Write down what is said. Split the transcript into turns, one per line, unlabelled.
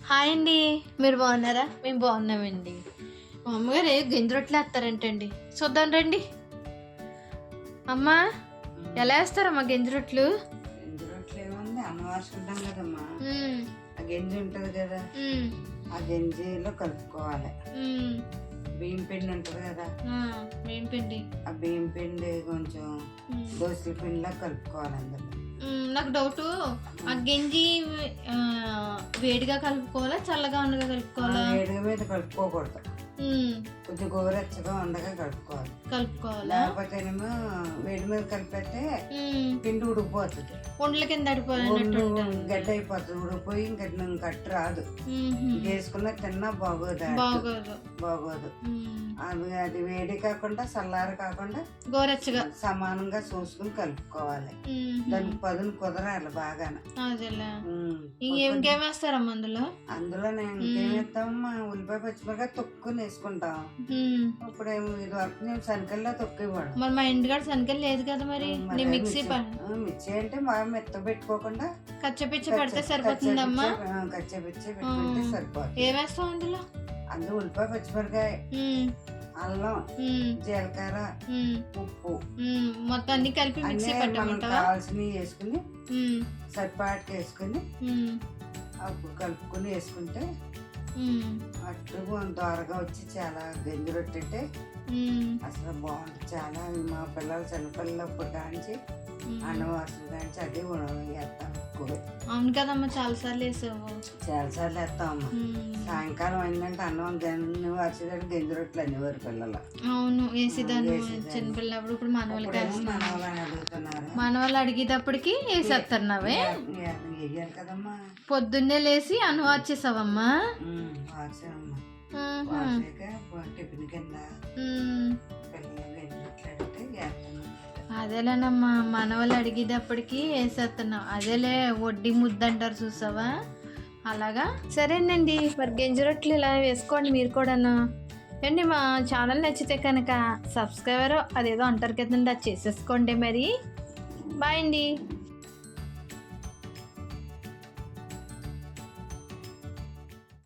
Hi అండి, మీరు బాగున్నారా? మేము బాగున్నామండి. మా అమ్మగారు గింజ రొట్టెలు వేస్తారంటండి, చూద్దాం రండి. అమ్మా, ఎలా వేస్తారమ్మా గింజ రొట్టెలు?
గింజ రొట్టెలు ఏముంది, అమ్మవారుకుంటాం కదమ్మా. ఆ గింజ ఉంటుంది కదా, ఆ గింజలో కలుపుకోవాలి. బియ్యం పిండి ఉంటుంది కదా,
బియ్యం పిండి,
ఆ బియ్యం పిండి కొంచెం దోశల పిండిలా కలుపుకోవాలి అందులో.
నాకు డౌట్, ఆ గంజి వేడిగా కలుపుకోవాలా చల్లగా ఉండగా కలుపుకోవాలా?
వేడిగా మీద కలుపుకోకూడదు, కొంచెం గోరెచ్చగా ఉండగా కలుపుకోవాలి. లేకపోతేనేమో వేడి మీద కలిపితే పిండి ఉడికిపోతుంది,
ఒండ్ల కింద
గడ్డ అయిపోతుంది, ఉడికిపోయి ఇంకా కట్టు రాదు. వేసుకున్నా తిన్నా బాగోదు. అది వేడి కాకుండా చల్లారి కాకుండా
గోరెచ్చగా
సమానంగా చూసుకుని కలుపుకోవాలి. దానికి పదును కుదరాలి బాగా.
ఇంకేం వేస్తారమ్మా అందులో?
నేను ఇంకేమేస్తామమ్మా, ఉల్లిపాయ పచ్చిమిరకాయ తొక్కుని వేసుకుంటాం. ఇప్పుడేమో ఇది వరకు నేను శనకల్లో తొక్కేవాడు.
మరి మా ఇంటికాడ శనకలు లేదు కదా, మరి మిక్సీ
అంటే బాగా మెత్త పెట్టుకోకుండా
కచ్చపిచ్చి పెడితే సరిపోతుందమ్మా.
కచ్చపిచ్చి పెట్టుకుంటే సరిపోతుంది.
ఏమేస్తాం అందులో?
అందులో ఉల్లిపాయ పచ్చిమిరకాయ, అల్లం, జీలకర్ర, ఉప్పు
మొత్తం అన్ని కలిపి మిక్సీ పెట్టమంటావా?
కావాల్సినవి వేసుకుని సరిపాటుకి వేసుకుని అప్పుడు కలుపుకొని వేసుకుంటే అట్టు త్వరగా వచ్చి చాలా గంజ రొట్టె అసలు బాగుంటుంది. చాలా మా పిల్లలు చిన్నపిల్లలు అప్పుడు కాంచి అన్నవాసులు కాంచి అదే వేస్తాం ఎక్కువ.
అవును కదమ్మా, చాలాసార్లు వేసావు.
చాలాసార్లు వేస్తామమ్మా. సాయంకాలం అయిందంటే అన్నం గన్ని వచ్చేదాన్ని గంజ రొట్టెలు అనేవారు పిల్లలు.
అవును, వేసేదాన్ని చిన్నపిల్లప్పుడు. ఇప్పుడు మనవాళ్ళకి
అడుగుతున్నారు,
మనవాళ్ళు అడిగేటప్పటికి వేసేస్తున్నావే.
వేయాలి కదమ్మా.
పొద్దున్నే లేసి అన్నం వచ్చేసావమ్మా.
టిఫిన్ కింద
అదేలేనమ్మా, మనవాళ్ళు అడిగేటప్పటికి వేసేస్తున్నావు. అదేలే వడ్డీ ముద్ద అంటారు చూసావా, అలాగా. సరేనండి, మరి గింజ రొట్టెలు ఇలా వేసుకోండి మీరు కూడాను. అండి మా ఛానల్ నచ్చితే కనుక సబ్స్క్రైబర్ అదేదో అంటారు కదండి, అది చేసేసుకోండి మరి. బాయ్ అండి.